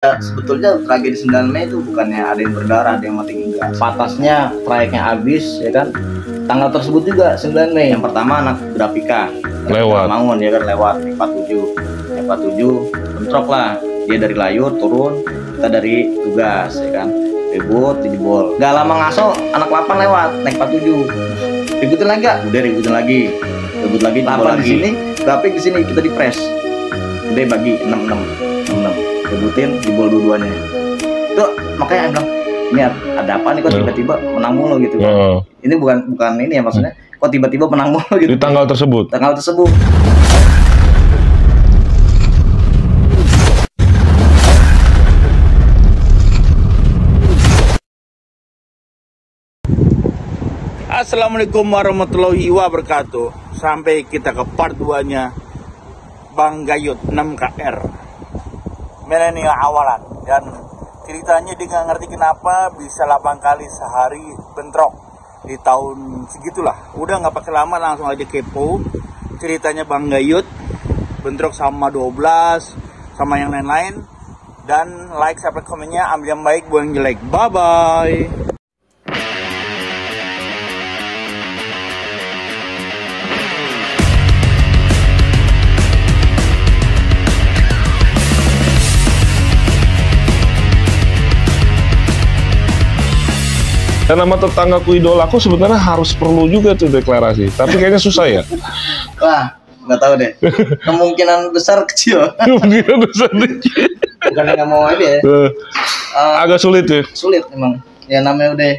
Ya, sebetulnya tragedi 9 Mei itu bukannya ada yang berdarah, ada yang mati enggak. Patasnya trayeknya habis, ya kan. Tanggal tersebut juga 9 Mei. Yang pertama anak grafika lewat Mangun, ya kan, lewat 47 bentrok lah. Dia dari layur turun, kita dari tugas, ya kan. Ribut, dijebol. Gak lama ngaso, anak 8 lewat naik 47. Ributin lagi gak? Udah ributin lagi. Ribut lagi, jebol lagi. Di sini, grafik di sini kita di press. Udah bagi 66. Ributin jebol dua-duanya. Itu makanya saya bilang, ini ada apa nih kok tiba-tiba menang mulu gitu. Ini bukan ini ya, maksudnya kok tiba-tiba menang mulu gitu. di tanggal tersebut. Assalamualaikum warahmatullahi wabarakatuh. Sampai kita ke part 2-nya Bang Gayut 6KR milenial awalan. Dan ceritanya dia nggak ngerti kenapa bisa 8 kali sehari bentrok di tahun segitulah. Udah nggak pakai lama, langsung aja kepo ceritanya Bang Gayut bentrok sama 12 sama yang lain-lain. Dan like, subscribe, komennya, ambil yang baik, buang yang jelek. Bye bye. Dan nama tetanggaku idolaku sebenarnya harus perlu juga tuh deklarasi, tapi kayaknya susah ya. Wah, nggak tahu deh. Kemungkinan besar kecil. Kemungkinan besar kecil. Bukan nggak mau aja ya. Agak sulit ya. Sulit memang. Ya namanya udah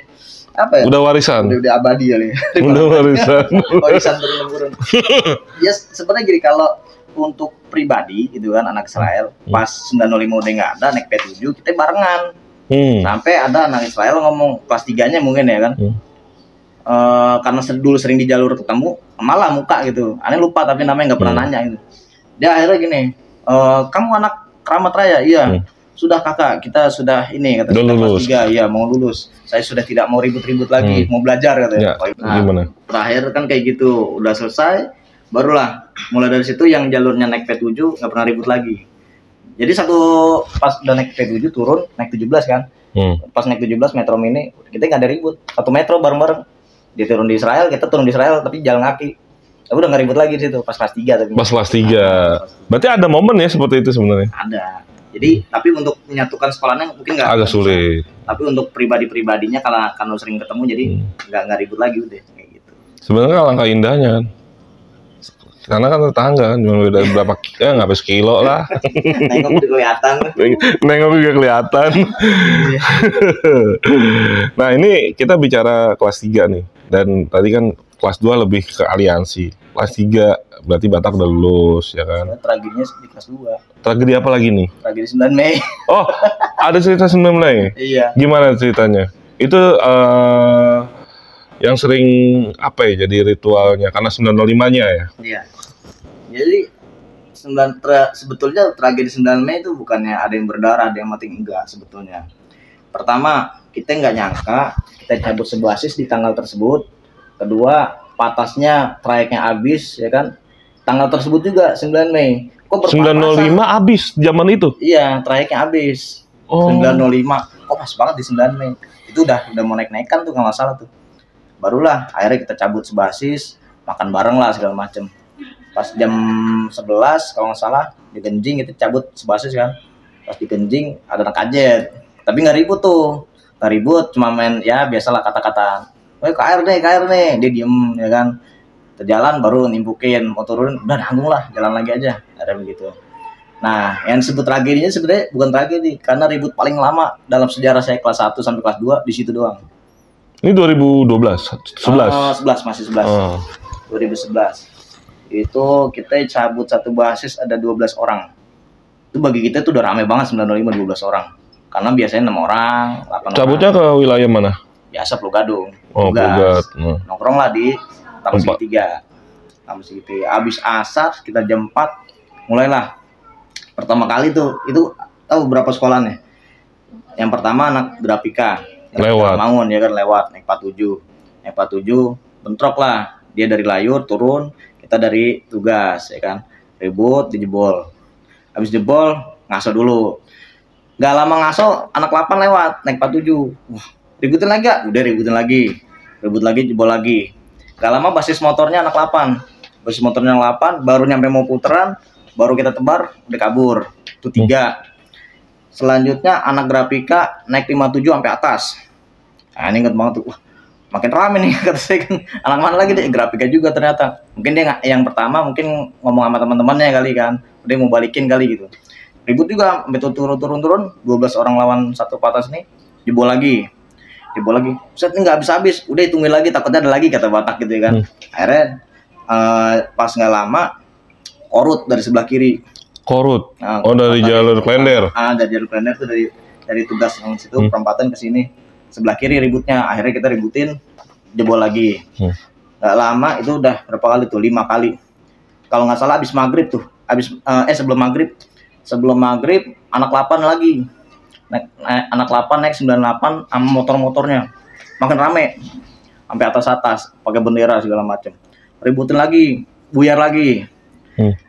apa ya? Udah warisan. Udah abadi kali. Udah warisan. Warisan turun-temurun. Ya sebenarnya gini, kalau untuk pribadi gitu kan, anak Israel pas 905 udah nggak ada, naik P7 kita barengan. Sampai ada anak Israel ngomong kelas 3-nya mungkin ya kan, karena dulu sering di jalur ketemu, malah muka gitu, aneh lupa tapi namanya nggak pernah nanya gitu. Dia akhirnya gini, kamu anak Keramat Raya? Iya. Sudah kakak, kita sudah ini kata kita kelas 3, iya mau lulus. Saya sudah tidak mau ribut-ribut lagi, mau belajar katanya. Nah, gimana? Terakhir kan kayak gitu, udah selesai, barulah mulai dari situ yang jalurnya naik P7 nggak pernah ribut lagi. Jadi pas udah naik P7 turun, naik 17 kan. Pas naik 17 metro mini, kita nggak ada ribut. Satu metro bareng-bareng. Dia turun di Israel, kita turun di Israel, tapi jalan kaki. Tapi udah nggak ribut lagi di situ, pas kelas 3 tapi. Pas kelas 3. Berarti ada momen ya seperti itu sebenarnya? Ada. Jadi, tapi untuk menyatukan sekolahnya mungkin nggak. Agak sulit. Tapi untuk pribadi-pribadinya kalau sering ketemu, jadi nggak ribut lagi udah kayak gitu. Sebenarnya langkah indahnya kan. Karena kan tetangga kan, cuma beda berapa nggak habis kilo lah. Nengok juga kelihatan. Nengok juga kelihatan. Nah ini kita bicara kelas 3 nih. Dan tadi kan kelas 2 lebih ke aliansi. Kelas 3 berarti Batak udah lulus ya kan. Tragedinya di kelas 2. Tragedi apa lagi nih? Tragedi 9 Mei. Oh, ada cerita 9 Mei? Iya. Gimana ceritanya? Itu yang sering apa ya jadi ritualnya karena 905-nya ya? Iya. Jadi sebetulnya tragedi 9 Mei itu bukannya ada yang berdarah, ada yang mati enggak sebetulnya. Pertama, kita nggak nyangka kita cabut sebasis di tanggal tersebut. Kedua, patasnya trayeknya habis ya kan. Tanggal tersebut juga 9 Mei. Kok 905 habis zaman itu? Iya, trayeknya habis. 905. Kok pas banget di 9 Mei. Itu udah mau naik-naikan tuh kalau nggak salah tuh. Barulah akhirnya kita cabut sebasis, makan bareng lah segala macem. Pas jam 11 kalau nggak salah di Genjing itu cabut sebasis kan. Pas di Genjing ada anak kajet, tapi nggak ribut tuh, nggak ribut, cuma main ya biasalah kata-kata. KR nih, dia diem ya kan. Terjalan baru nimbukin, mau turun udah nanggung lah, jalan lagi aja, ada begitu. Nah yang disebut tragedinya sebenarnya bukan tragedi, karena ribut paling lama dalam sejarah saya kelas 1 sampai kelas 2 di situ doang. Ini 2012, 11? 11, masih 11. 2011. Itu kita cabut satu basis ada 12 orang. Itu bagi kita tuh udah rame banget 905 12 orang. Karena biasanya 6 orang, 8 Cabutnya orang. Ke wilayah mana? Biasa Pulau Gadung. Pugat. Nongkrong lah di Taman Segitiga. Habis asar kita jam 4 mulailah. Pertama kali tuh, itu tahu berapa sekolahnya? Yang pertama anak grafika lewat Mangun ya kan, lewat naik 47 bentrok lah. Dia dari layur turun, kita dari tugas ya kan. Ribut, dijebol. Habis jebol ngaso dulu. Nggak lama ngaso anak 8 lewat naik 47. Wah, ributin lagi gak? Udah ributin lagi. Ribut lagi, jebol lagi. Gak lama basis motornya anak 8. Basis motornya anak 8, baru nyampe mau puteran, baru kita tebar, udah kabur. Itu 3. Selanjutnya anak grafika naik 57 sampai atas. Nah, ini inget banget tuh. Wah, makin rame nih kata saya kan. Anak mana lagi deh, grafika juga ternyata. Mungkin dia yang pertama mungkin ngomong sama teman-temannya kali kan. Udah mau balikin kali gitu. Ribut juga, sampai turun, 12 orang lawan satu patas nih, jebol lagi. Set ini nggak habis-habis, udah hitungin lagi, takutnya ada lagi kata Batak gitu ya kan. Akhirnya pas nggak lama, korut dari sebelah kiri. Korut? Nah, dari jalur Klender? Dari jalur Klender tuh dari tugas yang situ, perempatan ke sini. Sebelah kiri ributnya, akhirnya kita ributin, jebol lagi. Nggak lama, itu udah berapa kali tuh, 5 kali. Kalau nggak salah habis maghrib tuh, sebelum maghrib anak 8 lagi anak 8 naik 98 sama motor-motornya makin rame sampai atas pakai bendera segala macam, ributin lagi, buyar lagi.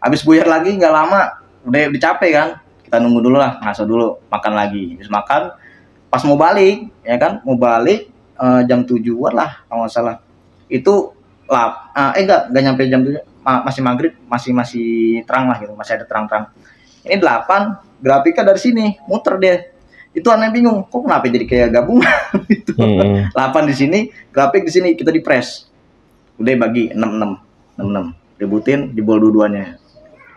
Habis buyar lagi nggak lama udah capek kan, kita nunggu dulu lah, ngaso dulu, makan lagi. Habis makan pas mau balik ya kan, jam 7-an lah kalau nggak salah itu enggak nyampe jam 7, masih maghrib, masih terang lah gitu, masih ada terang-terang. Ini 8 grafika dari sini muter dia. Itu aneh bingung, kok kenapa jadi kayak gabungan gitu. 8 di sini, grafik di sini, kita di press. Udah bagi 66. Ributin, jebol dua-duanya.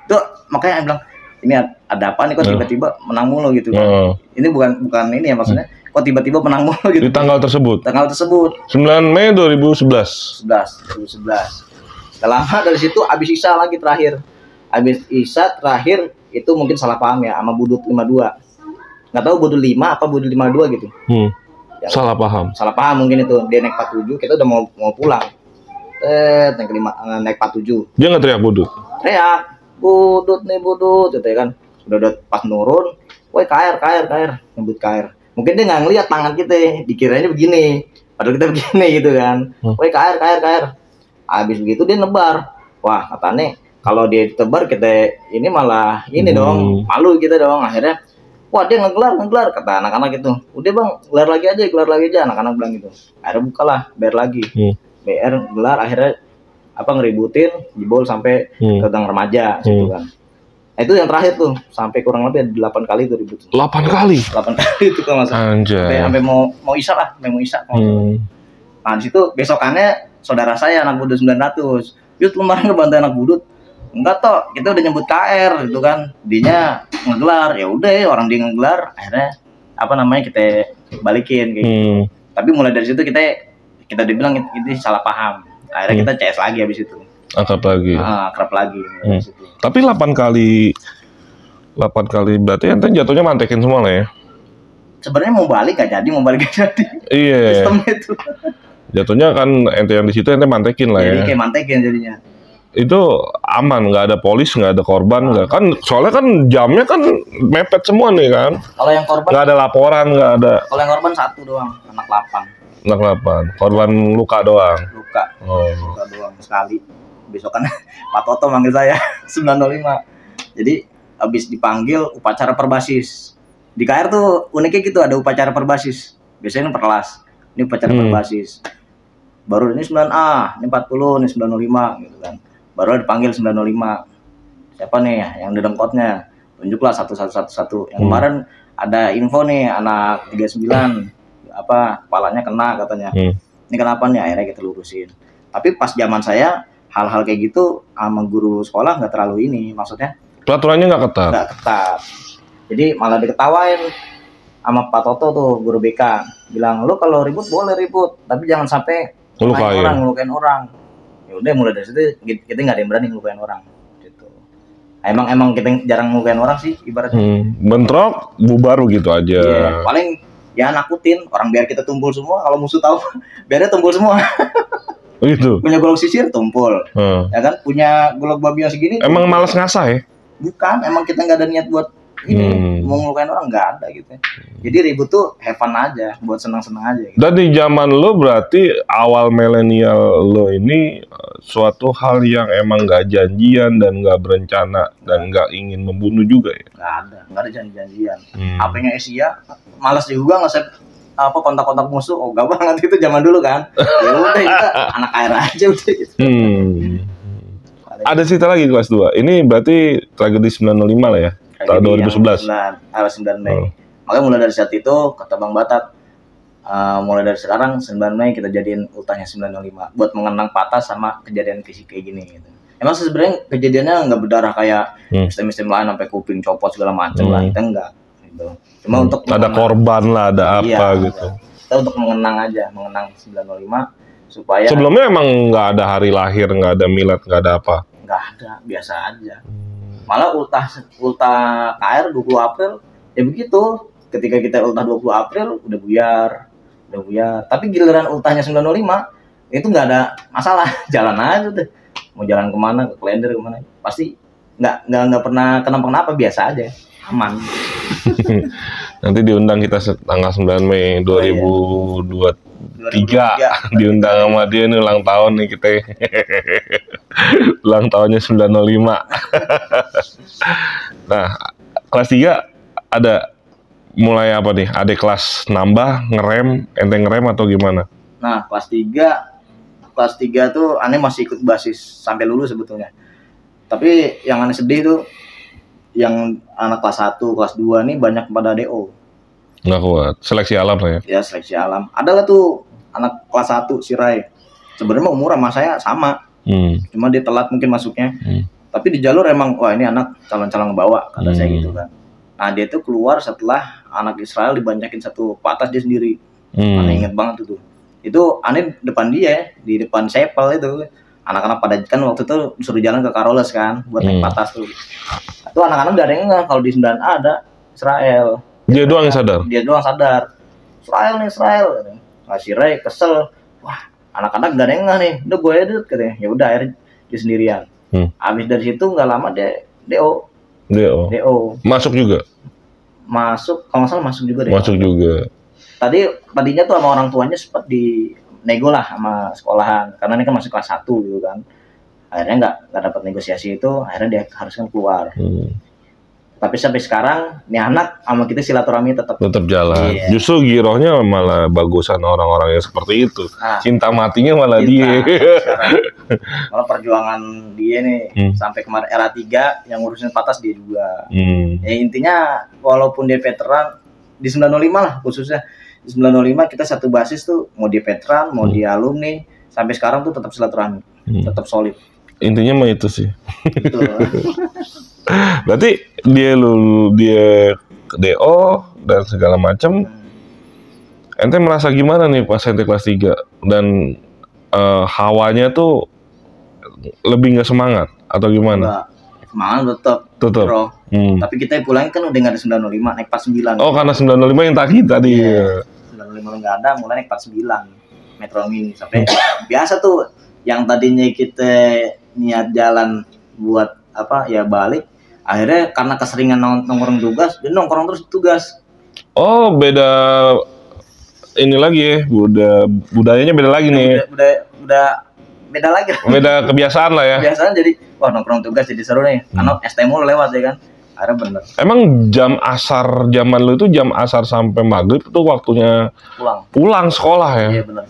Itu makanya saya bilang, ini ada apa nih kok tiba-tiba menang mulu gitu kan. Ini bukan ini ya maksudnya, kok tiba-tiba menang mulu gitu. Di tanggal tersebut? Tanggal tersebut. 9 Mei 2011. 2011. Setelah lama dari situ habis Isya lagi terakhir. Habis Isya terakhir itu mungkin salah paham ya sama Budut 52. Nggak tahu Budut 5 apa Budut 52 gitu. Ya, salah paham mungkin itu. Dia naik 47, kita udah mau pulang. Naik 47. Dia nggak teriak Budut? Teriak, Budut nih Budut, gitu ya kan. Udah pas nurun, woi KR, nyebut KR. Mungkin dia nggak ngeliat tangan kita, dikiranya begini. Padahal kita begini gitu kan. Woi KR. Habis begitu dia nebar. Wah, katanya kalau dia ditebar kita ini malah ini dong, malu kita dong. Akhirnya wah dia ngegelar kata anak-anak itu. Udah bang, gelar lagi aja anak-anak bilang gitu. Akhirnya bukalah, BR lagi. BR gelar, akhirnya ngeributin, jebol sampai ke gang remaja gitu kan. Nah, itu yang terakhir tuh, sampai kurang lebih 8 kali tuh ribut. 8 kali? 8 kali itu kalau nggak salah. Anjay. Sampai mau Isya lah, Nah di situ besokannya saudara saya anak Budut 900. Yud kemarin ngebantu anak Budut. Enggak toh, kita udah nyebut KR gitu kan. Dinya ngegelar, ya udah orang dia ngegelar, akhirnya kita balikin kayak gitu. Tapi mulai dari situ kita dibilang itu salah paham. Akhirnya kita CS lagi habis itu. Akrab lagi. Akrab lagi. Tapi 8 kali berarti ente jatuhnya mantekin semua lah ya? Sebenarnya mau balik gak jadi. Iya. Sistemnya itu. Jatuhnya kan ente yang di situ ente mantekin lah ya. Jadi kayak mantekin jadinya. Itu aman, nggak ada polis, nggak ada korban, nggak kan? Soalnya kan jamnya kan mepet semua nih kan. Kalau yang korban nggak ada laporan, nggak ada. Kalau yang korban 1 doang, anak 8. Anak 8, korban luka doang. Luka doang sekali. Besokan Pak Toto manggil saya 905. Jadi habis dipanggil upacara perbasis. Di KR tuh uniknya gitu, ada upacara perbasis. Biasanya per kelas. Ini upacara perbasis. Baru ini 9A, ini 40, ini 905 gitu kan. Baru dipanggil 905. Siapa nih yang dedengkotnya? Tunjuklah satu. Yang kemarin ada info nih anak 39 kepalanya kena katanya. Ini kenapa nih? Akhirnya kita lurusin. Tapi pas zaman saya hal-hal kayak gitu sama guru sekolah nggak terlalu ini, maksudnya peraturannya nggak ketat. Jadi malah diketawain sama Pak Toto tuh, guru BK. Bilang, lu kalau ribut boleh ribut, tapi jangan sampai ngelukain orang. Ya udah mulai dari situ kita nggak ada yang berani ngelukain orang gitu. Emang kita jarang ngelukain orang sih ibaratnya. Bentrok bubar gitu aja. Iya, paling ya nakutin orang biar kita tumpul semua. Kalau musuh tahu biarnya tumpul semua. Gitu. Punya golok sisir tumpul. Ya kan, punya golok babi yang segini. Emang malas ngasah ya? Bukan, emang kita nggak ada niat buat ini mau ngelukain orang nggak ada gitu. Jadi ribut tuh have fun aja, buat senang-senang aja gitu. Dan di zaman lo berarti awal milenial lo ini suatu hal yang emang nggak janjian dan nggak berencana dan nggak ingin membunuh juga ya? Nggak ada janji-janjian. HP-nya Asia, malas juga nggak kontak-kontak musuh. Oh gak banget itu zaman dulu kan. Ya udah kita anak air aja udah gitu. Ada cerita lagi kelas 2. Ini berarti tragedi 905 lah ya. Tahun 2011. 9 Mei. Makanya mulai dari saat itu kata Bang Batak, mulai dari sekarang 9 Mei kita jadiin ultahnya 905 buat mengenang Patah sama kejadian fisik kayak gini gitu. Emang sebenarnya kejadiannya nggak berdarah kayak sistem-sistem lain sampai kuping copot segala macam lah, kita enggak gitu. Cuma untuk ada korban lah, ada apa gitu. Kita untuk mengenang 905 supaya sebelumnya emang nggak ada hari lahir, nggak ada milad, nggak ada apa? Nggak ada, biasa aja. Malah ultah KR 20 April ya begitu. Ketika kita ultah 20 April udah buyar. Tapi giliran ultahnya 905 itu nggak ada masalah, jalan aja deh. Mau jalan kemana, ke Klender kemana, pasti nggak pernah kenapa-kenapa, biasa aja, aman. Nanti diundang kita tanggal 9 Mei 2023 diundang sama dia nih, ulang tahun nih kita. Ulang tahunnya 905. Nah, kelas 3 ada mulai apa nih? Ada kelas nambah, ngerem, ente ngerem atau gimana? Nah, kelas 3 tuh aneh masih ikut basis sampai lulus sebetulnya. Tapi yang aneh sedih tuh yang anak kelas 1, kelas 2 nih banyak pada DO. Nggak kuat. Seleksi alam saya. Ya, seleksi alam. Adalah tuh anak kelas 1 si Rai. Sebenarnya umur sama saya sama. Cuma dia telat mungkin masuknya. Tapi di jalur emang wah ini anak calon-calon ngebawa kata saya gitu kan. Nah, dia tuh keluar setelah anak Israel dibanyakin satu patas dia sendiri. Aneh inget banget tuh. Itu aneh depan dia, di depan Sepal itu. Anak-anak pada kan waktu itu disuruh jalan ke Karoles kan buat naik patas tuh. Itu anak-anak gak ada yang nggak kalau di 9A ada Israel. Dia doang yang sadar. Dia doang sadar. Israel. Nah, si Ray kesel. Wah, anak-anak gak ada yang nggak nih. Udah gue edit katanya. Ya udah akhirnya dia sendirian. Habis dari situ nggak lama dia DO. Masuk juga. Kalau nggak salah masuk juga deh. Masuk juga. Tadinya tuh sama orang tuanya sempat di nego lah sama sekolahan karena ini kan masih kelas 1 gitu kan. Akhirnya nggak dapat negosiasi itu, akhirnya dia haruskan keluar. Tapi sampai sekarang nih anak sama kita silaturahmi tetap jalan. Justru girohnya malah bagusan orang-orang yang seperti itu. Cinta matinya malah dia. Malah perjuangan dia nih sampai kemarin era 3 yang ngurusin patas dia juga. Ya intinya walaupun dia veteran di 905 lah khususnya. Di 905 kita satu basis tuh mau dia veteran, mau dia alumni, sampai sekarang tuh tetap silaturahmi, tetap solid. Intinya mah itu sih. Gitu. Berarti dia DO dan segala macam. Ente merasa gimana nih pas ente kelas 3 dan hawanya tuh lebih nggak semangat atau gimana? Semangat tetap. Tapi kita pulang kan udah nggak ada 905, naik 49. Oh, karena 905 yang tadi. Iya. 905 nggak ada, mulai naik 49 Metro Mini sampai biasa tuh yang tadinya kita niat jalan buat apa ya balik, akhirnya karena keseringan nongkrong tugas, dia nongkrong terus tugas. Oh, beda ini lagi ya, budayanya beda lagi nih. Beda lagi. Beda kebiasaan lah ya. Kebiasaan jadi, wah nongkrong tugas jadi seru nih. Karena STMU lewat ya kan. Akhirnya bener. Emang jam asar zaman lu itu jam asar sampai maghrib tuh waktunya pulang sekolah ya? Iya bener.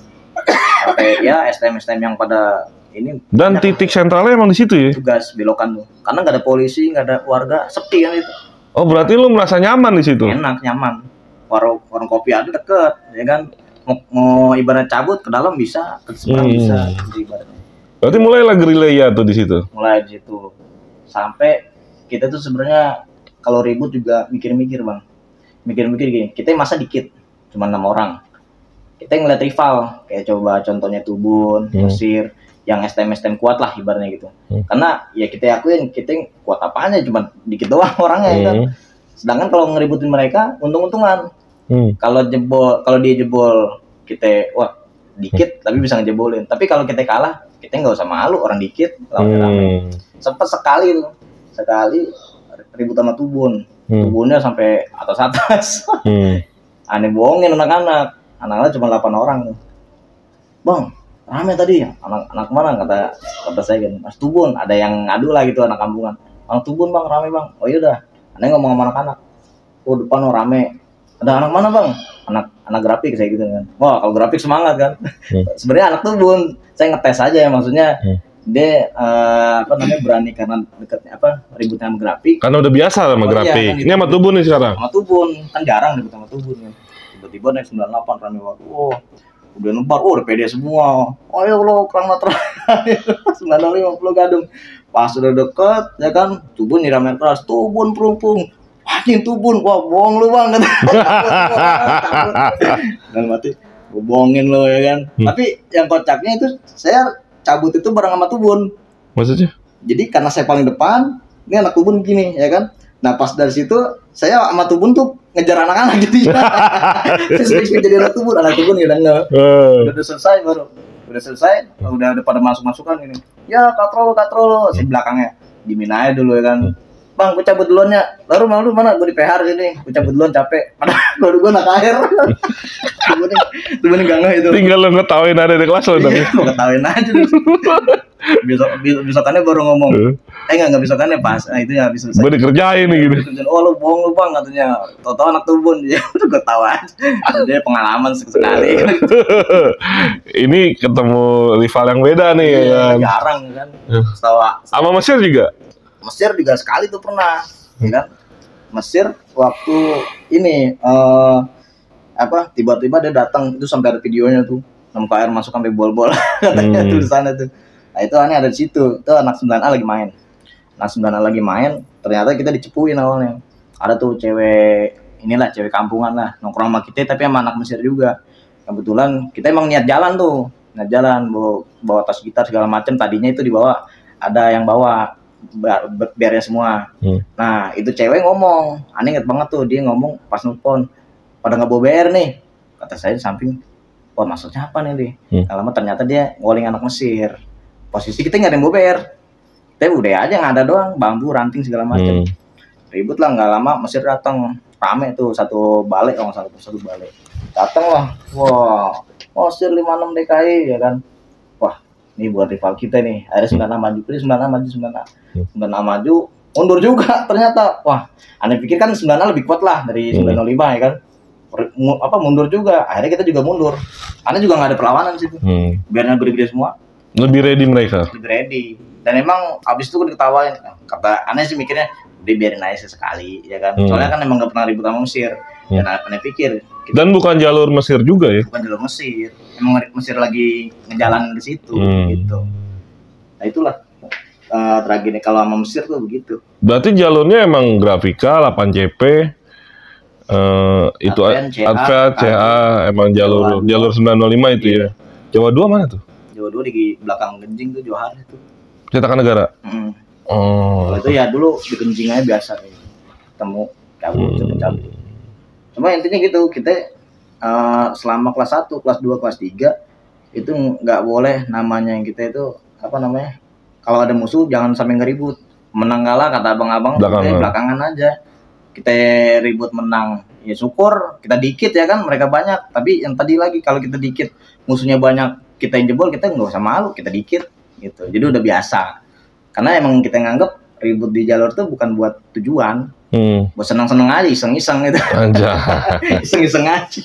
Sampai ya STM yang pada ini. Dan titik sentralnya emang di situ ya? Tugas belokan tuh. Karena nggak ada polisi, nggak ada warga, sepi kan itu. Oh berarti lu merasa nyaman di situ? Enak, nyaman. Warung kopi ada deket, ya kan. Mau ibarat cabut ke dalam bisa, ke seberang bisa, ibaratnya. Berarti mulailah gerilya tuh di situ. Mulai di situ. Sampai kita tuh sebenarnya kalau ribut juga mikir-mikir, Bang. Mikir-mikir gini, kita masa dikit, cuma 6 orang. Kita ngeliat rival, kayak coba contohnya Tubun, Mesir, yang STM kuat lah ibaratnya gitu. Karena ya kita akuin kita kuat apanya, cuma dikit doang orangnya ya kan. Sedangkan kalau ngeributin mereka untung-untungan. Kalau dia jebol kita wah dikit tapi bisa ngejebolin. Tapi kalau kita kalah, kita nggak usah malu, orang dikit lawan rame. Sempet sekali ribut sama Tubun. Tubuhnya sampai atas-atas. Aneh bohongin anak-anak. Anak-anak cuma 8 orang. Bang, rame tadi. Anak mana kata saya kan. Mas Tubun, ada yang ngadu lah gitu anak kampungan. Bang Tubun bang, rame bang. Oh yaudah, aneh ngomong sama anak-anak. Oh depan rame. Ada anak mana bang? Anak grafik saya gitu kan. Wah kalau grafik semangat kan. Sebenarnya anak Tubun, saya ngetes aja ya maksudnya. Dia berani karena dekatnya ributnya sama grafik. Karena udah biasa sama grafik. Iya, ini sama Tubun nih sekarang. Sama Tubun kan jarang ribut sama Tubun kan. Tiba-tiba naik 98 rame banget. Udah nebar, udah pede semua. Oh ya Allah, kurang materai. 950 gadung. Pas udah deket, ya kan, Tubun nyiramin keras. Tubun perumpung. Anjing Tubun, wah bohong lu bang. Dan mati, gue bohongin lo ya kan. Tapi yang kocaknya itu, saya cabut itu bareng sama Tubun. Maksudnya? Jadi karena saya paling depan, ini anak Tubun gini, ya kan. Nah pas dari situ, saya sama Tubun tuh ngejar anak-anak gitu ya. Saya jadi anak Tubun ya udah selesai baru. Udah selesai, udah pada masuk-masukan ini. Ya katrol, saya belakangnya. Dimin aja dulu ya kan. Bang, gue cabut duluan ya. Lalu mana? Gue di PR sini. Gue cabut duluan capek. Padahal gue nak air. Tubun enggak itu. Tinggal lo ngetawain ada di kelas lo dong. Gue ngetawain aja. Besokannya baru ngomong. Enggak besokannya pas. Nah itu ya habis selesai. Gue dikerjain nih gitu. Oh lu bohong lu bang katanya. Tau anak Tubun. Ya udah gue tawa aja. Dia pengalaman sekali. Ini ketemu rival yang beda nih kan. Jarang kan. Sama Mesir juga. Mesir juga sekali tuh pernah, ya kan? Mesir waktu ini tiba-tiba dia datang itu sampai ada videonya tuh 6 KR masuk sampai bol-bol katanya tuh di sana tuh. Nah itu aneh ada di situ. Itu anak 9A lagi main. Anak 9A lagi main, ternyata kita dicepuin awalnya. Ada tuh cewek kampungan lah, nongkrong sama kita tapi sama anak Mesir juga. Kebetulan kita emang niat jalan bawa tas gitar segala macam. Tadinya itu dibawa, ada yang bawa biarnya semua. Nah itu cewek ngomong, aneh inget banget tuh dia ngomong pas nelfon, pada nggak bawa BR nih, kata saya di samping, wah maksudnya apa nih? Lama ternyata dia ngoling anak Mesir. Posisi kita nggak ada yang bawa BR, kita udah aja nggak ada doang, bambu ranting segala macam. Ribut lah nggak lama Mesir datang, rame tuh satu balai datang lah, wah Mesir 56 DKI ya kan. Ini buat rival kita nih. Akhirnya 9A maju, mundur juga ternyata. Wah, aneh pikir kan 9A lebih kuat lah dari 905 ya kan. Mundur juga. Akhirnya kita juga mundur. Aneh juga nggak ada perlawanan di situ. Biarnya gede-gede semua. Lebih ready mereka. Lebih ready. Dan emang abis itu diketawain. Kata aneh sih mikirnya, udah biarin aja sekali ya kan. Soalnya kan emang nggak pernah ribut sama Mesir. Dan aneh pikir. Dan bukan jalur Mesir juga ya? Bukan jalur Mesir. Emang Mesir lagi ngejalanin ke situ gitu. Nah itulah tragedi kalau sama Mesir tuh begitu. Berarti jalurnya emang Grafika, 8CP, itu Advent, CA, emang jalur 905 itu ya. Jawa 2 mana tuh? Jawa 2 di belakang Genjing tuh Johar itu. Cetakan Negara. Kalau itu ya dulu di Genjing aja biasa nih. Ketemu cabut. Cuma intinya gitu, kita selama kelas 1, kelas 2, kelas 3 itu nggak boleh namanya yang kita itu kalau ada musuh jangan sampai ngeribut. Menang kalah kata abang-abang kita belakangan aja. Kita ribut menang ya syukur, kita dikit ya kan, mereka banyak. Tapi yang tadi lagi kalau kita dikit musuhnya banyak, kita yang jebol, kita nggak usah malu, kita dikit gitu. Jadi udah biasa. Karena emang kita nganggep ribut di jalur tuh bukan buat tujuan. Buat senang-senang aja, iseng-iseng gitu. Iseng-iseng aja.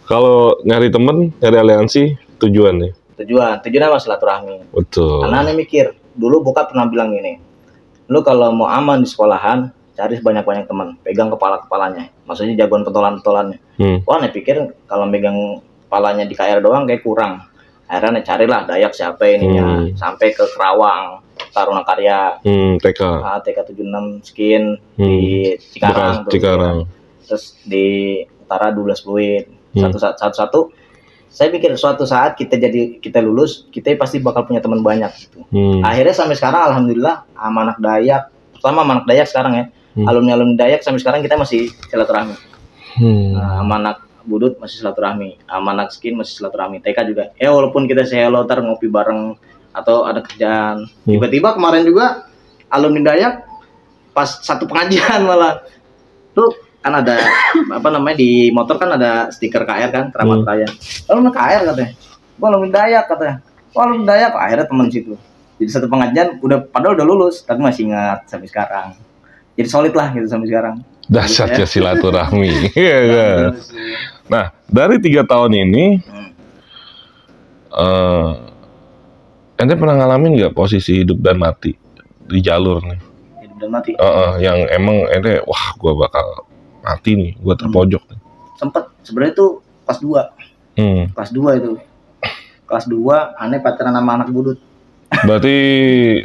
Kalau nyari temen, nyari aliansi, tujuan nih. Tujuannya mas silaturahmi. Betul. Karena aneh mikir, dulu bokap pernah bilang gini, lu kalau mau aman di sekolahan, cari sebanyak-banyak teman, pegang kepala-kepalanya. Maksudnya jagoan pentolan-pentolannya. Wah, aneh pikir kalau megang kepalanya di KR doang kayak kurang. Akhirnya carilah Dayak siapa ininya, sampai ke Kerawang, Taruna Karya, TK 76 Skin di Cikarang, terus di Utara 12 Fluid, satu-satu. Saya pikir suatu saat kita lulus, kita pasti bakal punya teman banyak gitu. Akhirnya sampai sekarang alhamdulillah sama anak Dayak, pertama sama anak Dayak sekarang ya, alumni Dayak sampai sekarang kita masih silaturahmi. Sama anak Budut masih silaturahmi, sama anak Skin masih silaturahmi, TK juga. Ya walaupun kita sehelotar ngopi bareng atau ada kerjaan, tiba-tiba kemarin juga alumni Dayak pas satu pengajian malah tuh kan ada apa namanya di motor kan ada stiker KR kan, keramat raya. Lalu KR katanya, gua alumni Dayak katanya. Wah alumni Dayak, akhirnya temen situ. Jadi satu pengajian padahal udah lulus, tapi masih ingat sampai sekarang. Jadi solid lah gitu sampai sekarang. Dahsyat ya Gitu silaturahmi. Iya kan? Nah, dari 3 tahun ini, ente pernah ngalamin nggak posisi hidup dan mati di jalur nih? Hidup dan mati. Yang emang ente, wah, gua bakal mati nih, gua terpojok nih. Sempet sebenarnya tuh kelas 2. Kelas 2 itu. Kelas 2 aneh pacaran sama anak budut. Berarti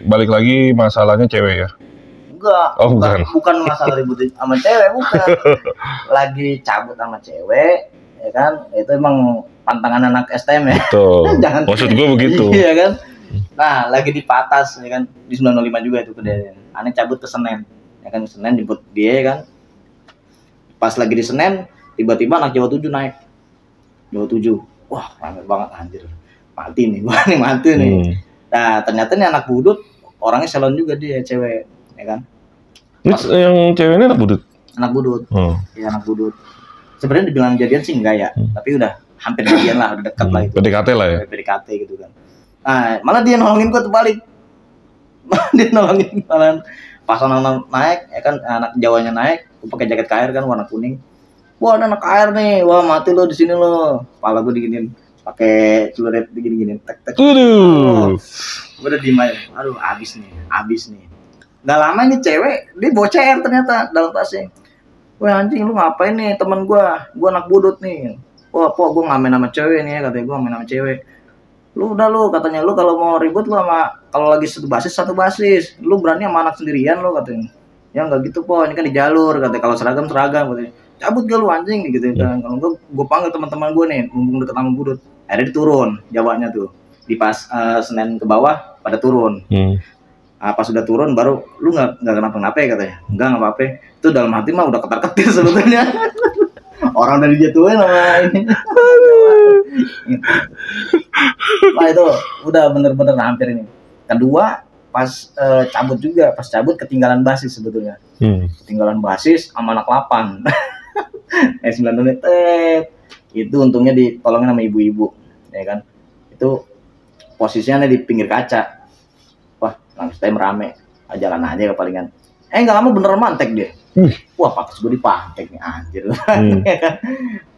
balik lagi masalahnya cewek ya? Enggak, Oh, bukan masalah ribut sama cewek, bukan. Lagi cabut sama cewek, ya kan? Itu emang pantangan anak STM ya. Tuh. Jangan. Maksud gua begitu. Iya kan? Nah, lagi di Patas, ya kan? Di 905 juga itu kejadian. Aneh cabut ke Senen, ya kan? Senen jemput dia kan. Pas lagi di Senen, tiba-tiba anak Jawa 7 naik. Jawa 7. Wah, rame banget anjir. Mati nih, gua nih mati nih. Nah, ternyata nih anak budut orangnya salon juga dia, cewek, ya kan? Ini yang cewek ini anak budut? Anak budut. Iya, anak budut. Sebenarnya dibilang jadian sih enggak ya, tapi udah hampir jadian lah, udah dekat lah itu. PDKT lah ya? PDKT gitu kan. Nah, malah dia nolongin gua tuh balik. Dia nolongin malah pas anak naik, ya kan anak Jawanya naik, gua pakai jaket KR kan warna kuning. Wah, ada anak KR nih. Wah, mati lo di sini lo. Kepala gua diginin pakai celurit digini-gini tek. Aduh. Gua udah diem aja. Aduh, habis nih. Gak lama ini cewek, dia bawa CR ternyata dalam tasnya. Wah anjing, lu ngapain nih teman gua anak budut nih. Wah, gua ngamen sama cewek nih ya, katanya gua ngamen sama cewek. Lu udah lu, katanya lu kalau mau ribut lu sama, kalau lagi satu basis. Lu berani sama anak sendirian lu, katanya. Ya enggak gitu po, ini kan di jalur, katanya kalau seragam, katanya. Cabut gak lu anjing gitu kan. Kalau gua panggil teman-teman gua nih, mumpung deket sama budut. Akhirnya diturun Jawanya tuh. Di pas Senen ke bawah pada turun. Pas sudah turun baru lu nggak kenapa-napa ya katanya. Nggak apa-apa. Itu dalam hati mah udah ketar-ketir sebetulnya. Orang udah dijatuhin sama ini. Nah itu udah bener-bener hampir ini. Kedua pas cabut juga, pas cabut ketinggalan basis sebetulnya. Ketinggalan basis sama anak 8. 9 menit. Itu untungnya ditolongin sama ibu-ibu, ya kan. Itu posisinya di pinggir kaca. Wah, langsung time rame. Jalan aja kepalingan. Nggak lama beneran mantek dia. Wah, patas gue dipantek nih anjir. Ya kan?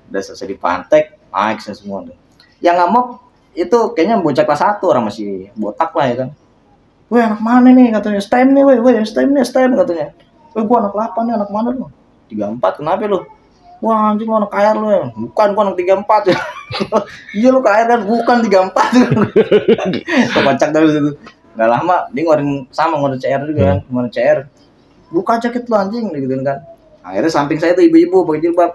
Udah selesai dipantek, naik semua tuh. Yang ngamuk itu kayaknya bocah kelas 1, orang masih botak lah ya kan. Weh, anak mana nih katanya? STM nih, weh, STM katanya. Weh, gua anak 8 nih, anak mana lu? 34, kenapa lu? Wah, anjing lu anak KR lu ya. Bukan, gua anak 34 ya. Iya lu KR kan, bukan 34. Kocak dari situ. Nggak lama dia ngeluarin CR juga kan, ngeluarin CR. Buka jaket lu anjing gitu kan. Akhirnya samping saya tuh ibu-ibu pakai jilbab.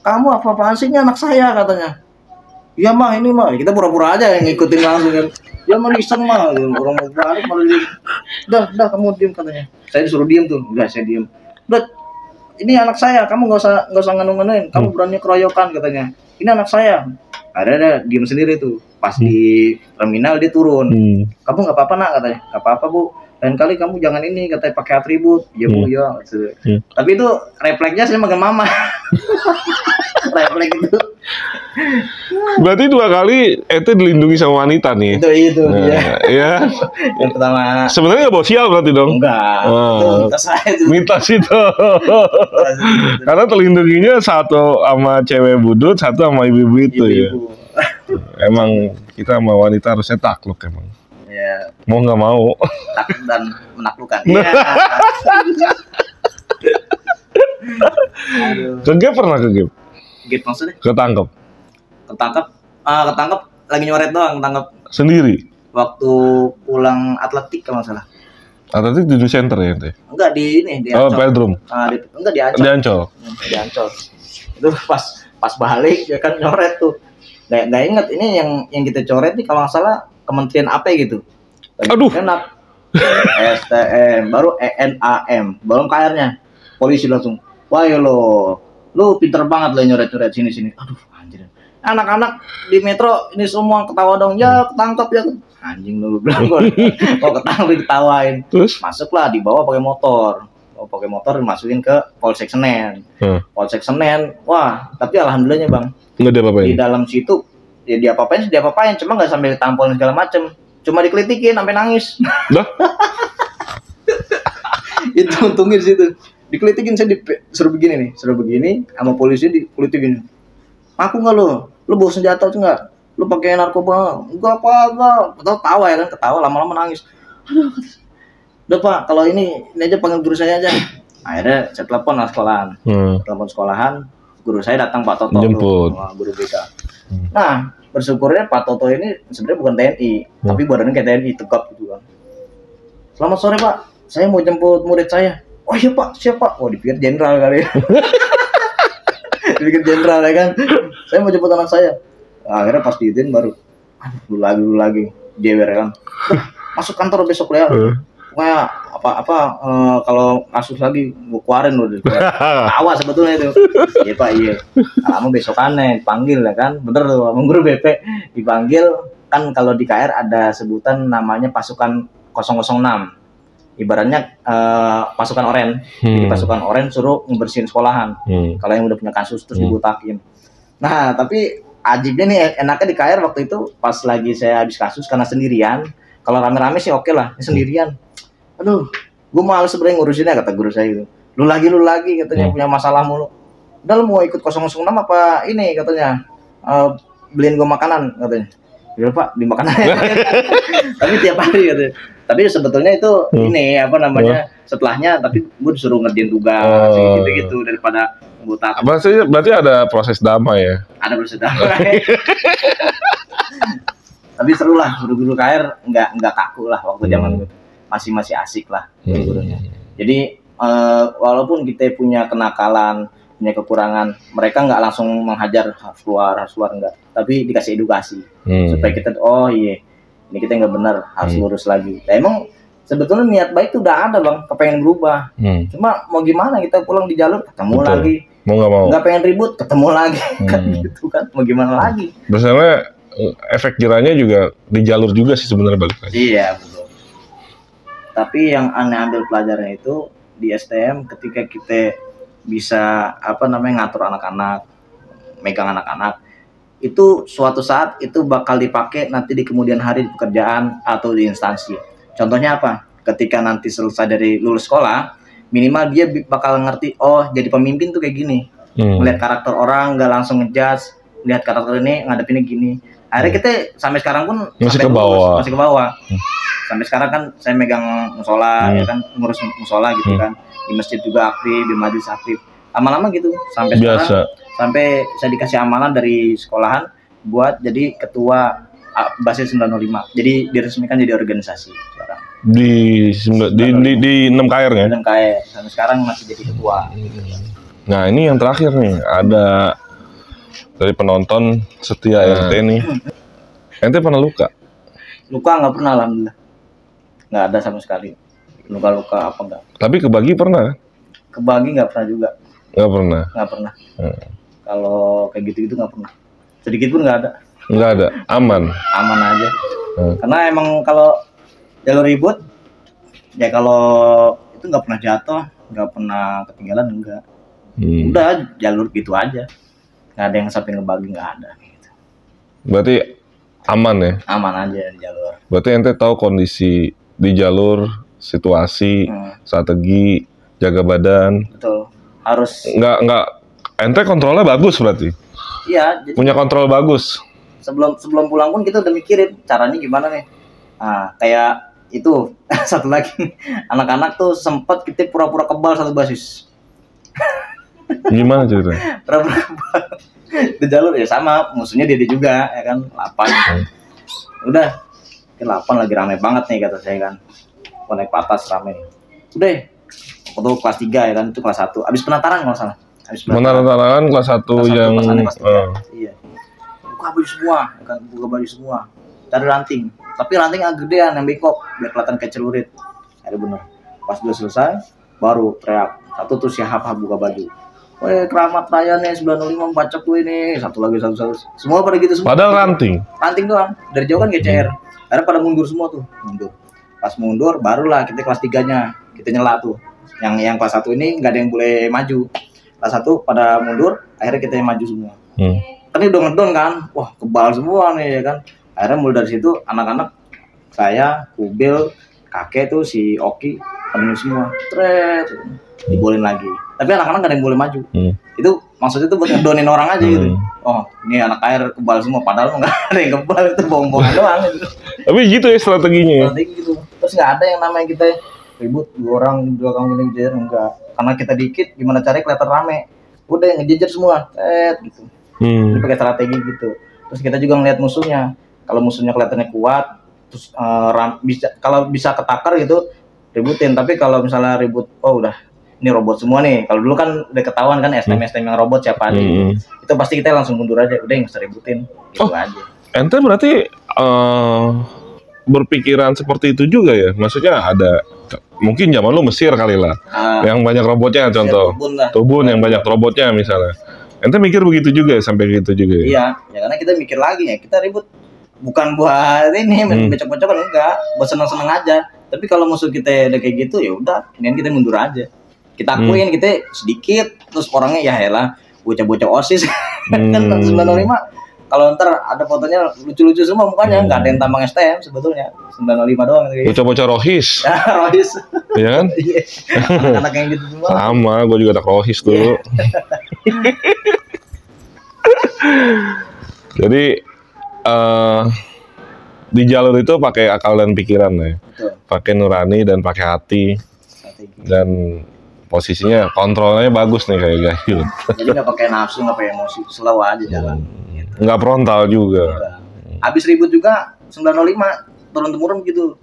Kamu apa-apaan sih, ini anak saya katanya. Iya mah, ini mah. Kita pura-pura aja yang ngikutin langsung kan. Ya mah iseng mah, orang mau balik malah diem. Udah kamu diem katanya. Saya disuruh diem tuh, udah saya diem. Udah, ini anak saya, kamu nggak usah nganu-nganuin. Kamu berani keroyokan katanya. Ini anak saya. Ada diem sendiri tuh. Pas di terminal dia turun. Kamu nggak apa-apa nak katanya. Nggak apa-apa bu. Lain kali kamu jangan ini katanya pakai atribut. Ya bu ya. Tapi itu refleksnya saya makan mama. Refleks itu. Berarti 2 kali itu dilindungi sama wanita nih. Itu dia. Ya. Yang pertama. Sebenarnya nggak bawa sial berarti dong. Enggak. Itu mitos saya itu. Mitos itu. Karena terlindunginya satu sama cewek budut, satu sama ibu-ibu itu ya. Emang kita sama wanita harusnya takluk emang. Ya. Mau nggak mau. Takut dan menaklukkan. Iya. Kegep pernah kegep? Gitu maksudnya? Ketangkep Lagi nyoret doang, ketangkep sendiri. Waktu pulang atletik kalau nggak salah. Atletik di center ya ente? Enggak di Oh, Ancol. Pedrum. Enggak di Ancol. Di Ancol. Di Ancol. Itu pas balik ya kan nyoret tuh. Nggak inget ini yang kita coret nih kalau nggak salah Kementerian apa gitu. Aduh. Enak. STM baru ENAM, belum KR-nya. Polisi langsung. Wah ya lu pinter banget lo nyoret-nyoret sini. Aduh anjir. Anak-anak di metro ini semua ketawa dong. Ya ketangkap ya. Anjing lu bilang kok ketangkap diketawain. Terus Masuklah dibawa pakai motor pakai motor masukin ke Polsek Senen. Hmm. Polsek Senen, wah, tapi alhamdulillahnya bang, Nggak ada apa-apain. di dalam situ ya diapa-apain, cuma nggak sampai ditampol segala macem, cuma dikelitikin sampai nangis. Dah? Itu untungnya di situ, dikelitikin, saya disuruh begini sama polisi, dikelitikin, aku nggak lo bawa senjata tuh nggak, lo pakai narkoba enggak, tawa ya kan, ketawa, lama-lama nangis. Aduh, udah pak, kalau ini aja panggil guru saya aja. Akhirnya saya telepon sekolahan, guru saya datang, Pak Toto, Jemput. guru BK. Nah, bersyukurnya Pak Toto ini sebenarnya bukan TNI, tapi badannya kayak TNI, tegap gitu kan. Selamat sore Pak, saya mau jemput murid saya. Oh iya Pak, siap Pak. Oh, dipikir jenderal kali ya. Dipikir jenderal ya kan. Saya mau jemput anak saya. Nah, akhirnya pas diizin baru, dulu lagi, jewer ya kan. Masuk kantor besok ya. Pokoknya kalau kasus lagi gue keluarin loh. Tawa sebetulnya itu. Iya Pak, iya. Kamu besokannya dipanggil ya kan. Bener loh, guru BP dipanggil kan. Kalau di KR ada sebutan namanya pasukan 006. Ibaratnya pasukan oren. Jadi pasukan oren suruh ngebersihin sekolahan. Kalau yang udah punya kasus terus dibutakin. Nah, tapi ajibnya nih, enaknya di KR waktu itu pas lagi saya habis kasus karena sendirian. Kalau rame-rame sih oke lah, ini sendirian. Aduh, gue males sebenarnya ngurusinnya, kata guru saya gitu. Lu lagi katanya punya masalah mulu. Udah lu mau ikut 006 apa ini katanya, beliin gue makanan katanya. Ya Pak, di makanan. Tapi tiap hari katanya. Tapi sebetulnya itu ini apa namanya, setelahnya tapi gue disuruh ngerjain tugas gitu-gitu daripada buta. Berarti ada proses damai ya? Ada proses damai. Tapi seru lah, guru-guru KR nggak kaku lah waktu zaman itu. Masih asik lah guru-gurunya. Jadi walaupun kita punya kenakalan, punya kekurangan, mereka nggak langsung menghajar harus keluar enggak, tapi dikasih edukasi supaya kita oh iya ini kita nggak benar, harus lurus lagi. Nah, emang sebetulnya niat baik itu udah ada bang, kepengen berubah. Cuma mau gimana, kita pulang di jalur ketemu lagi, mau nggak pengen ribut ketemu lagi kan gitu kan, mau gimana lagi. Biasanya efek jerahnya juga di jalur juga sih sebenarnya balik lagi. Iya betul. Tapi yang aneh ambil pelajaran itu di STM ketika kita bisa ngatur anak-anak, megang anak-anak, itu suatu saat itu bakal dipakai nanti di kemudian hari di pekerjaan atau di instansi. Contohnya apa? Ketika nanti selesai dari lulus sekolah, minimal dia bakal ngerti, oh jadi pemimpin tuh kayak gini. Melihat karakter orang, nggak langsung ngejudge, lihat karakter ini ngadepinnya gini. Akhirnya kita sampai sekarang pun masih ke bawah. Sampai sekarang kan saya megang musola, ya kan, ngurus musola gitu kan, di masjid juga aktif, di majelis aktif, lama-lama gitu sampai sekarang, sampai saya dikasih amalan dari sekolahan buat jadi ketua Basis 905, jadi diresmikan jadi organisasi sekarang. Di 6 KR ya? 6 KR, sampai sekarang masih jadi ketua. Nah ini yang terakhir nih, ada dari penonton setia RT nih. Ente pernah luka? Luka nggak pernah, alhamdulillah. Nggak ada sama sekali. Luka-luka apa enggak. Tapi kebagi pernah? Kebagi nggak pernah juga. Nggak pernah? Nggak pernah. Kalau kayak gitu-gitu nggak pernah. Sedikit pun nggak ada. Nggak ada? Aman? Aman aja. Karena emang kalau jalur ribut, ya kalau itu nggak pernah jatuh, nggak pernah ketinggalan, enggak. Udah jalur gitu aja. Nggak ada yang sampai ngebagi, nggak ada. Gitu. Berarti aman ya? Aman aja di jalur. Berarti ente tahu kondisi di jalur, situasi, strategi, jaga badan. Betul. Harus. Nggak. Ente kontrolnya bagus berarti? Iya. Jadi punya kontrol bagus. Sebelum pulang pun kita udah mikirin caranya gimana nih. Nah, kayak itu satu lagi, anak-anak tuh sempat kita pura-pura kebal satu basis. Gimana ceritanya? Pura-pura kebal. Di jalur ya sama, musuhnya dia juga ya kan, 8. Udah, 8 lagi rame banget nih kata saya kan. Naik ke atas rame. Udah, waktu kelas 3 ya kan, itu kelas 1. Abis penataran nggak salah. Penataran kelas 1 yang iya. Buka baju semua, ya kan, buka baju semua. Cari ranting. Tapi ranting agak gedean yang bengkok biar kelihatan kayak celurit. Ada bener. Pas udah selesai, baru teriak. Satu tuh siapa buka baju. Weh, keramat raya nih 905 bacok gue ini. Satu lagi. Semua pada gitu semua. Padahal ranting. Ranting doang. Dari jauh kan GCR. Akhirnya pada mundur semua tuh. Mundur. Pas mundur barulah kita kelas 3-nya. Kita nyela tuh. Yang kelas 1 ini nggak ada yang boleh maju. Kelas 1 pada mundur, akhirnya kita yang maju semua. Kan ini udah ngedon kan, wah kebal semua nih ya kan. Akhirnya mulai dari situ anak-anak, saya, Kubil, kakek tuh si Oki penuh semua, dibolehin lagi. Tapi anak-anak gak ada yang boleh maju. Itu maksudnya tuh buat ngedonin orang aja gitu. Oh ini anak air kebal semua, padahal nggak ada yang kebal, itu bohong-bohongan doang gitu. Tapi gitu ya strateginya. Strategi gitu. Terus nggak ada yang namanya kita ribut 2 orang di belakang gini ngejejer, enggak. Karena kita dikit, gimana caranya kelihatan rame. Udah yang ngejejer semua, gitu. Jadi pakai strategi gitu. Terus kita juga ngeliat musuhnya. Kalau musuhnya kelihatannya kuat, terus kalau bisa ketakar gitu, ributin. Tapi kalau misalnya ribut, oh udah ini robot semua nih. Kalau dulu kan udah ketahuan kan STM yang robot siapa aja. Itu pasti kita langsung mundur aja. Udah yang ributin. Gitu aja. Ente berarti berpikiran seperti itu juga ya? Maksudnya ada mungkin zaman lu Mesir kali lah, yang banyak robotnya contoh. Tubun yang banyak robotnya misalnya. Ente mikir begitu juga sampai gitu juga ya? Iya, ya karena kita mikir lagi ya, kita ribut bukan buat ini becok-becokan, enggak, buat seneng-seneng aja. Tapi kalau musuh kita udah kayak gitu ya udah, ini kita mundur aja. Kita akuin kita sedikit, terus orangnya ya elah bocah-bocah OSIS kan 905. Kalau ntar ada fotonya lucu-lucu semua mukanya, nggak ada yang tampang STM sebetulnya, 905 doang. Bocah-bocah Rohis. Rohis. Iya kan? Anak yang gitu semua. Sama, gue juga anak Rohis dulu. Jadi di jalur itu pakai akal dan pikiran ya, pakai nurani dan pakai hati. Dan posisinya kontrolnya bagus nih kayak Gayut. Jadi nggak pakai nafsu, nggak pakai emosi, slow aja jalan. Nggak frontal juga. Habis ribut juga 905 turun temurun gitu.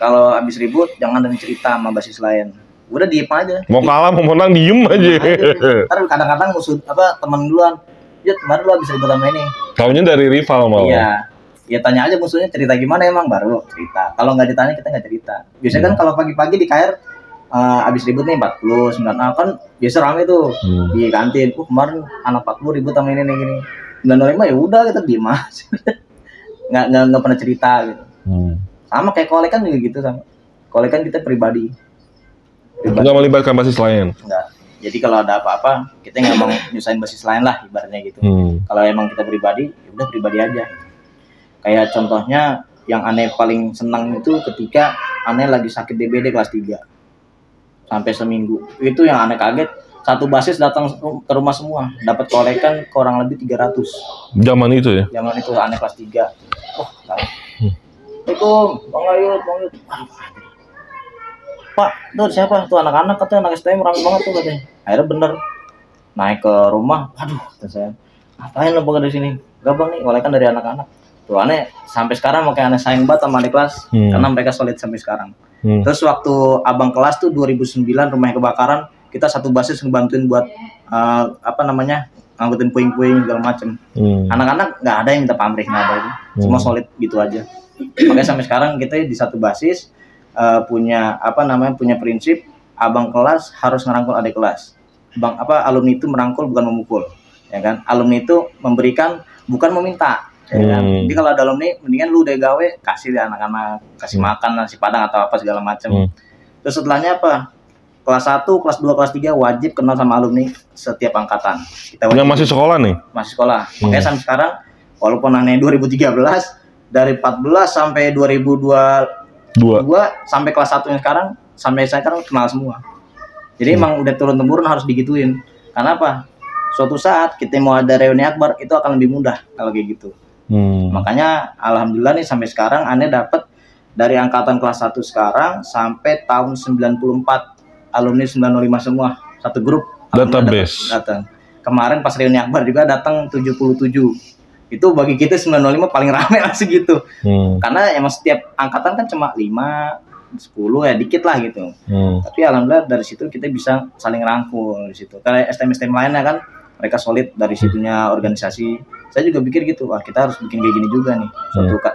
Kalau habis ribut jangan ada cerita sama basis lain. Udah diem aja. Mau kalah mau menang diem aja. Ntar kadang-kadang musuh teman duluan. Jut, kemarin lu habis ribut sama ini. Taunya dari rival malah. Iya. Ya tanya aja musuhnya cerita gimana emang, baru cerita. Kalau nggak ditanya kita nggak cerita. Biasanya kan kalau pagi-pagi di KR abis ribut nih 49 kan biasa rame tuh di kantin. Kemarin anak 40 ribut sama ini gini. 905 ya udah kita diem aja. nggak pernah cerita gitu. Sama kayak kolekan juga gitu sama. Kolekan kita pribadi. Nggak melibatkan basis lain. Enggak. Jadi kalau ada apa-apa kita nggak mau nyusahin basis lain lah ibaratnya gitu. Kalau emang kita pribadi, ya udah pribadi aja. Kayak contohnya yang aneh paling senang itu ketika aneh lagi sakit DBD kelas 3 sampai seminggu. Itu yang aneh kaget. Satu basis datang ke rumah semua, dapat kolekan kurang lebih 300. Zaman itu ya? Zaman itu aneh kelas 3. Wah, Assalamualaikum, Bang Gayut. Pak, tuh siapa? Tuh anak-anak katanya, anak STM ramai banget tuh katanya. Akhirnya bener, naik ke rumah, aduh, kata saya, ngapain lo pada di sini? Gak bang nih, kolekan dari anak-anak. Tuh aneh, sampai sekarang makanya aneh sayang banget sama adik kelas, karena mereka solid sampai sekarang. Terus waktu abang kelas tuh 2009 rumahnya kebakaran, kita satu basis ngebantuin buat ngangkutin puing-puing segala macem. Anak-anak nggak ada yang minta pamrih, nggak ada itu, semua solid gitu aja. Makanya sampai sekarang kita di satu basis punya prinsip abang kelas harus ngerangkul adik kelas. Alumni itu merangkul bukan memukul, ya kan? Alumni itu memberikan bukan meminta. Ya kan? Jadi kalau ada alumni, mendingan lu udah gawe kasih deh anak-anak, kasih makan nasi padang atau apa segala macam. Terus setelahnya apa? Kelas 1, kelas 2, kelas 3 wajib kenal sama alumni setiap angkatan. Kita wajib. Masih sekolah nih? Masih sekolah. Makanya sampai sekarang, walaupun aneh 2013, dari 14 sampai 2022 sampai kelas 1 yang sekarang, sampai sekarang kenal semua. Jadi emang udah turun-temurun harus digituin. Karena apa? Suatu saat kita mau ada reuni akbar, itu akan lebih mudah kalau kayak gitu. Makanya alhamdulillah nih sampai sekarang aneh dapat dari angkatan kelas 1 sekarang sampai tahun 94 alumni 905 semua satu grup database datang. Kemarin pas reuni akbar juga datang 77. Itu bagi kita 905 paling rame lah segitu. Karena emang setiap angkatan kan cuma 5, 10 ya dikit lah gitu. Tapi alhamdulillah dari situ kita bisa saling rangkul di situ. Karena STM lainnya kan mereka solid dari situnya organisasi. Saya juga pikir gitu, wah kita harus bikin kayak gini juga nih.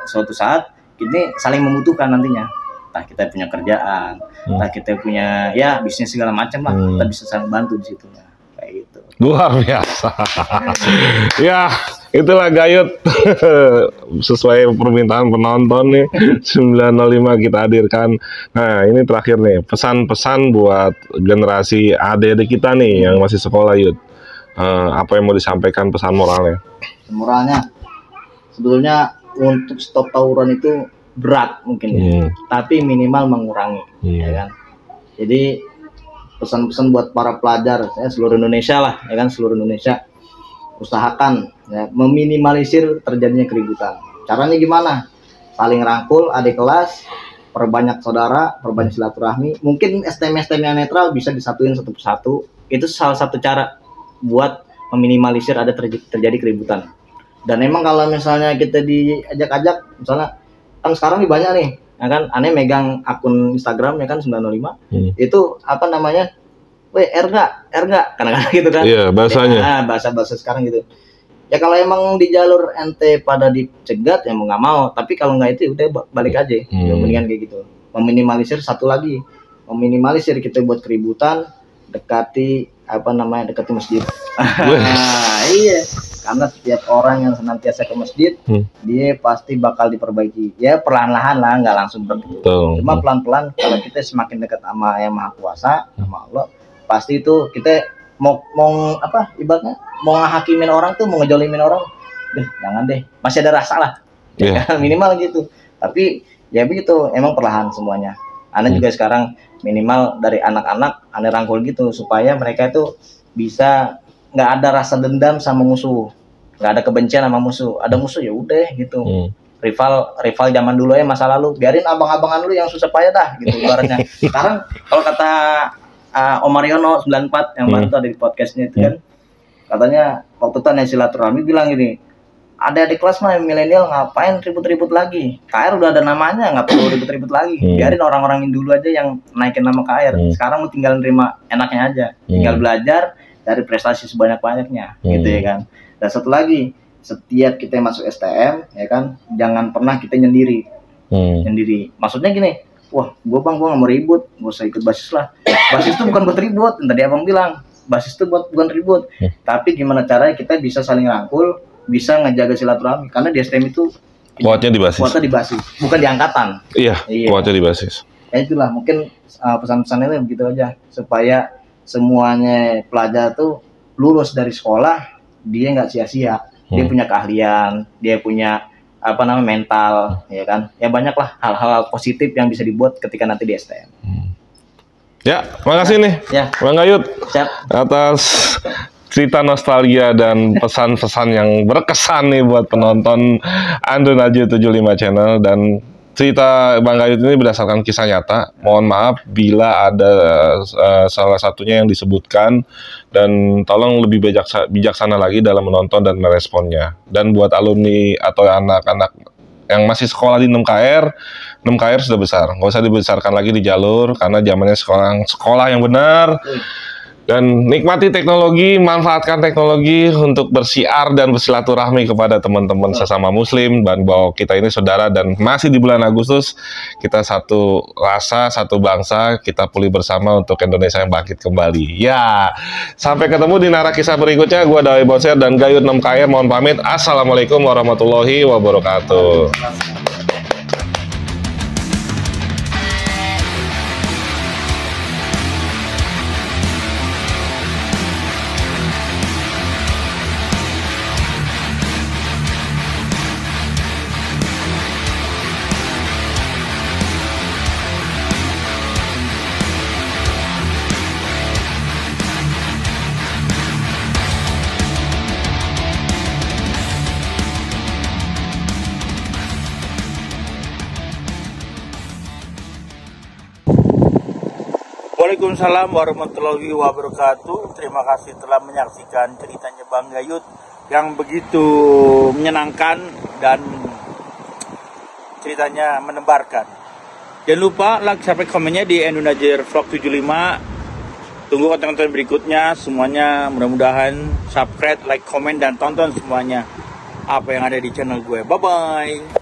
Suatu saat ini saling membutuhkan nantinya. Entah kita punya kerjaan, entah kita punya ya bisnis segala macam lah, kita bisa saling bantu di situ ya. Kayak gitu. Luar biasa. Ya, Itulah Gayut. Sesuai permintaan penonton nih 905 kita hadirkan. Nah ini terakhir nih, pesan-pesan buat generasi adik-adik kita nih yang masih sekolah Yud. Apa yang mau disampaikan pesan moralnya? Moralnya sebetulnya untuk stop tawuran itu berat mungkin ya, tapi minimal mengurangi, ya kan. Jadi pesan-pesan buat para pelajar seluruh Indonesia lah, ya kan, seluruh Indonesia usahakan ya, meminimalisir terjadinya keributan. Caranya gimana? Saling rangkul adik kelas, perbanyak saudara, perbanyak silaturahmi. Mungkin STM yang netral bisa disatuin satu persatu. Itu salah satu cara buat meminimalisir ada terjadi keributan. Dan emang kalau misalnya kita diajak-ajak, misalnya kan sekarang nih banyak nih, ya kan, aneh megang akun Instagram ya kan 905, itu apa namanya, R nggak, kadang-kadang gitu kan. Iya, bahasanya. Nah, bahasa sekarang gitu. Ya kalau emang di jalur ente pada dicegat ya mau nggak mau, tapi kalau nggak itu udah balik aja, mendingan kayak gitu. Meminimalisir satu lagi, meminimalisir kita buat keributan, dekati masjid. Iya, karena setiap orang yang senantiasa ke masjid, dia pasti bakal diperbaiki. Ya perlahan-lahan lah, nggak langsung begitu. Cuma pelan-pelan kalau kita semakin dekat sama Yang Maha Kuasa, sama Allah, pasti itu kita mau ibaratnya mau ngehakimin orang tuh, mau ngejolimin orang, jangan deh, masih ada rasa lah, minimal gitu. Tapi ya begitu, emang perlahan semuanya. Ane juga sekarang minimal dari anak-anak Ane rangkul gitu supaya mereka itu bisa nggak ada rasa dendam sama musuh, nggak ada kebencian sama musuh. Ada musuh ya udah gitu. Rival zaman dulu ya, masa lalu, biarin abang-abangan dulu yang susah payah dah gitu ibaratnya. Sekarang kalau kata Om Mariono 94 yang bantu ada di podcastnya itu kan, katanya waktu itu Ane silaturahmi bilang gini, ada di kelas mah milenial ngapain ribut-ribut lagi, KR udah ada namanya, nggak perlu ribut-ribut lagi, biarin orang-orang dulu aja yang naikin nama KR. Sekarang lu tinggal nerima enaknya aja, tinggal belajar dari prestasi sebanyak-banyaknya, gitu ya kan. Dan satu lagi, setiap kita masuk STM ya kan, jangan pernah kita nyendiri. Maksudnya gini, wah gua nggak mau ribut, gua usah ikut basis lah. Basis itu bukan buat ribut, tadi abang bilang basis itu bukan ribut, tapi gimana caranya kita bisa saling rangkul, bisa ngejaga silaturahmi. Karena di STM itu kuatnya di basis, bukan di angkatan. Iya. Kuatnya di basis. Ya itulah mungkin pesan-pesannya begitu aja, supaya semuanya pelajar tuh lulus dari sekolah dia nggak sia-sia, dia punya keahlian, dia punya mental, ya kan. Ya banyak lah hal-hal positif yang bisa dibuat ketika nanti di STM. Ya, makasih nih, Bang Gayut, atas cerita nostalgia dan pesan-pesan yang berkesan nih buat penonton Andun Aja 75 channel. Dan cerita Bang Gayut ini berdasarkan kisah nyata. Mohon maaf bila ada salah satunya yang disebutkan, dan tolong lebih bijaksana lagi dalam menonton dan meresponnya. Dan buat alumni atau anak-anak yang masih sekolah di 6KR sudah besar, nggak usah dibesarkan lagi di jalur, karena zamannya sekolah yang benar. Dan nikmati teknologi, manfaatkan teknologi untuk bersiar dan bersilaturahmi kepada teman-teman sesama muslim, dan bahwa kita ini saudara, dan masih di bulan Agustus kita satu rasa, satu bangsa, kita pulih bersama untuk Indonesia yang bangkit kembali. Ya, sampai ketemu di Narakisah berikutnya. Gua Dawei Bonser dan Gayut 6KR mohon pamit. Assalamualaikum warahmatullahi wabarakatuh. Waalaikumsalam warahmatullahi wabarakatuh. Terima kasih telah menyaksikan ceritanya Bang Gayut yang begitu menyenangkan dan ceritanya menebarkan. Jangan lupa like, sampai komennya di Andun Aja Vlog 75. Tunggu konten-konten berikutnya semuanya. Mudah-mudahan subscribe, like, komen, dan tonton semuanya apa yang ada di channel gue. Bye-bye.